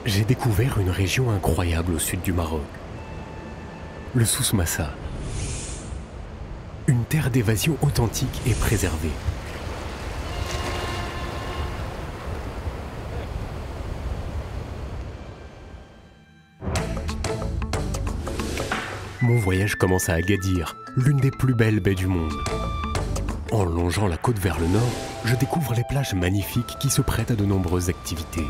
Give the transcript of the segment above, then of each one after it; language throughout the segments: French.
j'ai découvert une région incroyable au sud du Maroc. Le Souss Massa. Une terre d'évasion authentique et préservée. Mon voyage commence à Agadir, l'une des plus belles baies du monde. En longeant la côte vers le nord, je découvre les plages magnifiques qui se prêtent à de nombreuses activités.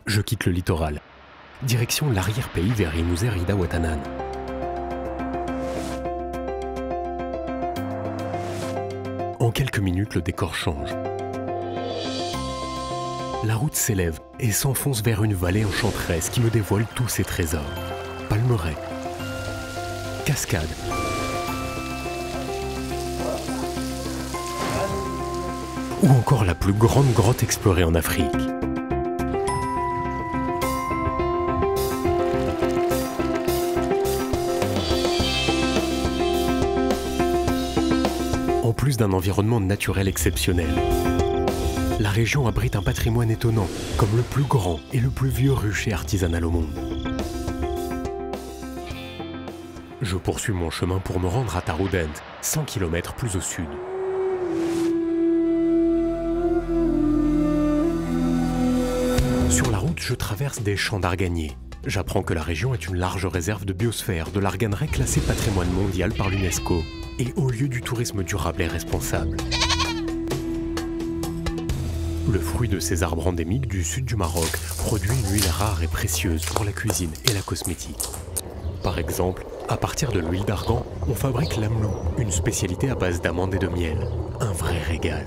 Je quitte le littoral. Direction l'arrière-pays vers Imouzer Ida Ouattana. En quelques minutes, le décor change. La route s'élève et s'enfonce vers une vallée enchanteresse qui me dévoile tous ses trésors. Palmeraies, cascades, ou encore la plus grande grotte explorée en Afrique. En plus d'un environnement naturel exceptionnel, la région abrite un patrimoine étonnant, comme le plus grand et le plus vieux rucher artisanal au monde. Je poursuis mon chemin pour me rendre à Taroudant, 100 km plus au sud. Sur la route, je traverse des champs d'arganiers. J'apprends que la région est une large réserve de biosphère de l'arganeraie classée patrimoine mondial par l'UNESCO et haut lieu du tourisme durable et responsable. Le fruit de ces arbres endémiques du sud du Maroc produit une huile rare et précieuse pour la cuisine et la cosmétique. Par exemple, à partir de l'huile d'argan, on fabrique l'amlou, une spécialité à base d'amandes et de miel. Un vrai régal.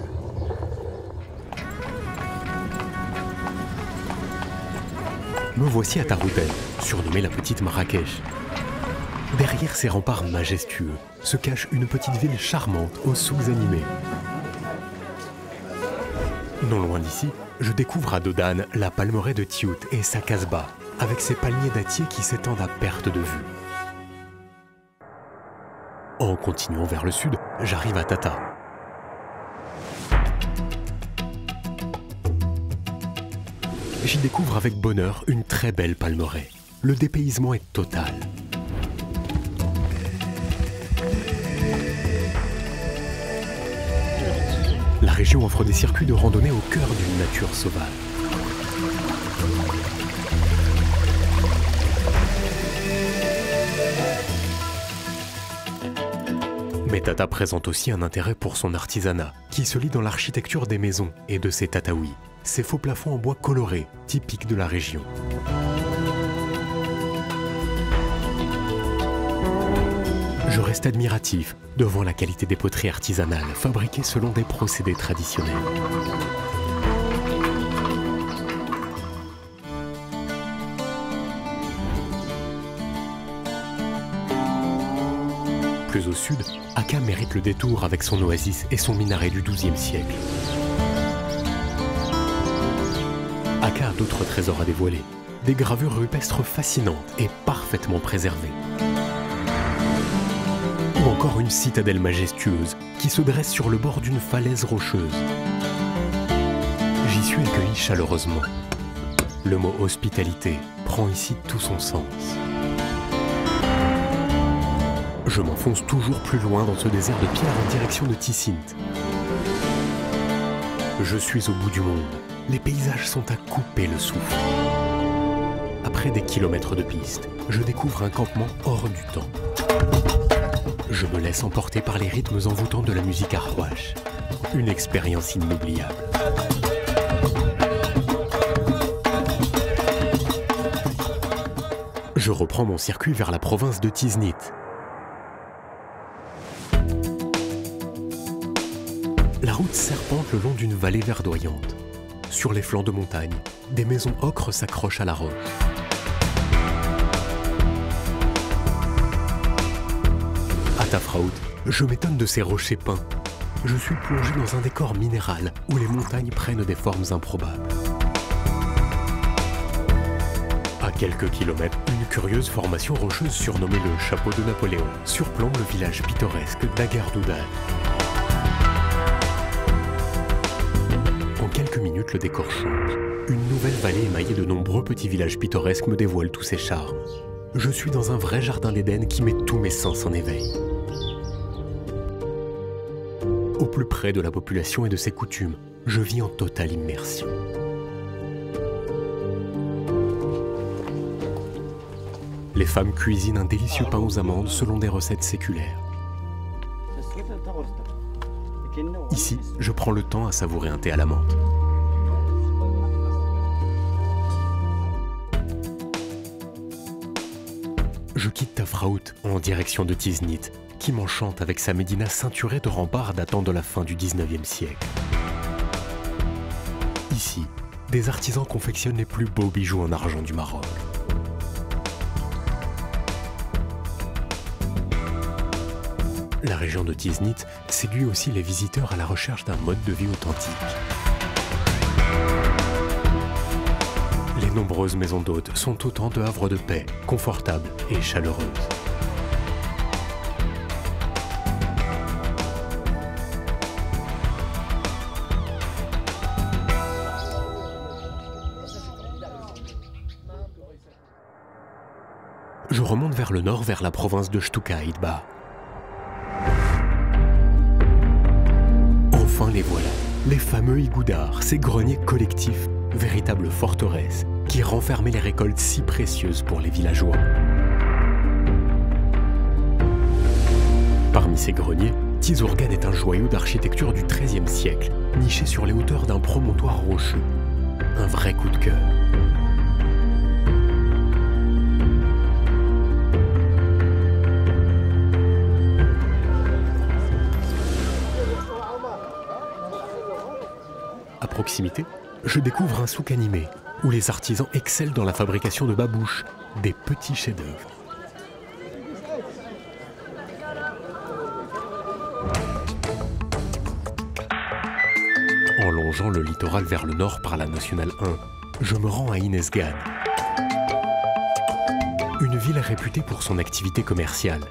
Me voici à Taroudant, surnommée la petite Marrakech. Derrière ces remparts majestueux se cache une petite ville charmante aux souks animés. Non loin d'ici, je découvre à Dodane la palmeraie de Tiout et sa casbah, avec ses palmiers dattiers qui s'étendent à perte de vue. En continuant vers le sud, j'arrive à Tata. J'y découvre avec bonheur une très belle palmeraie. Le dépaysement est total. La région offre des circuits de randonnée au cœur d'une nature sauvage. Mais Tata présente aussi un intérêt pour son artisanat, qui se lie dans l'architecture des maisons et de ses tataouis, ces faux plafonds en bois coloré, typiques de la région. Je reste admiratif devant la qualité des poteries artisanales fabriquées selon des procédés traditionnels. Plus au sud, Akka mérite le détour avec son oasis et son minaret du XIIe siècle. Akka a d'autres trésors à dévoiler, des gravures rupestres fascinantes et parfaitement préservées. Ou encore une citadelle majestueuse qui se dresse sur le bord d'une falaise rocheuse. J'y suis accueilli chaleureusement. Le mot hospitalité prend ici tout son sens. Je m'enfonce toujours plus loin dans ce désert de pierre en direction de Tissint. Je suis au bout du monde. Les paysages sont à couper le souffle. Après des kilomètres de piste, je découvre un campement hors du temps. Je me laisse emporter par les rythmes envoûtants de la musique arrouache. Une expérience inoubliable. Je reprends mon circuit vers la province de Tiznit. La route serpente le long d'une vallée verdoyante. Sur les flancs de montagne, des maisons ocre s'accrochent à la roche. À Tafraout, je m'étonne de ces rochers peints. Je suis plongé dans un décor minéral où les montagnes prennent des formes improbables. quelques kilomètres, une curieuse formation rocheuse surnommée le Chapeau de Napoléon surplombe le village pittoresque d'Agardoudan. En quelques minutes, le décor change. Une nouvelle vallée émaillée de nombreux petits villages pittoresques me dévoile tous ses charmes. Je suis dans un vrai jardin d'Éden qui met tous mes sens en éveil. Au plus près de la population et de ses coutumes, je vis en totale immersion. Les femmes cuisinent un délicieux pain aux amandes selon des recettes séculaires. Ici, je prends le temps à savourer un thé à la menthe. Je quitte Tafraout en direction de Tiznit, qui m'enchante avec sa médina ceinturée de remparts datant de la fin du 19e siècle. Ici, des artisans confectionnent les plus beaux bijoux en argent du Maroc. La région de Tiznit séduit aussi les visiteurs à la recherche d'un mode de vie authentique. Les nombreuses maisons d'hôtes sont autant de havres de paix, confortables et chaleureuses. Je remonte vers le nord, vers la province de Chtuka-Idba. Enfin les voilà, les fameux Igoudars, ces greniers collectifs, véritables forteresses, qui renfermaient les récoltes si précieuses pour les villageois. Parmi ces greniers, Tizurgan est un joyau d'architecture du XIIIe siècle, niché sur les hauteurs d'un promontoire rocheux. Un vrai coup de cœur. À proximité, je découvre un souk animé, où les artisans excellent dans la fabrication de babouches, des petits chefs-d'œuvre. En longeant le littoral vers le nord par la Nationale 1, je me rends à Inesgan. Une ville réputée pour son activité commerciale.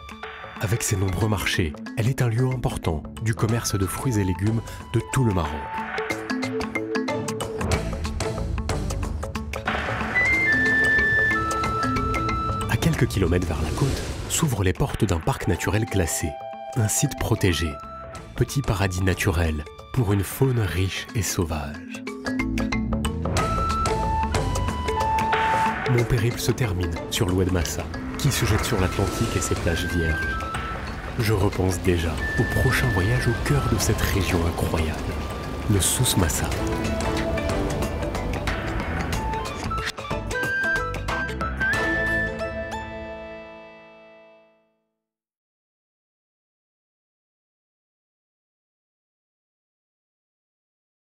Avec ses nombreux marchés, elle est un lieu important du commerce de fruits et légumes de tout le Maroc. À quelques kilomètres vers la côte, s'ouvrent les portes d'un parc naturel classé, un site protégé, petit paradis naturel pour une faune riche et sauvage. Mon périple se termine sur l'Oued Massa, qui se jette sur l'Atlantique et ses plages vierges. Je repense déjà au prochain voyage au cœur de cette région incroyable, le Souss Massa.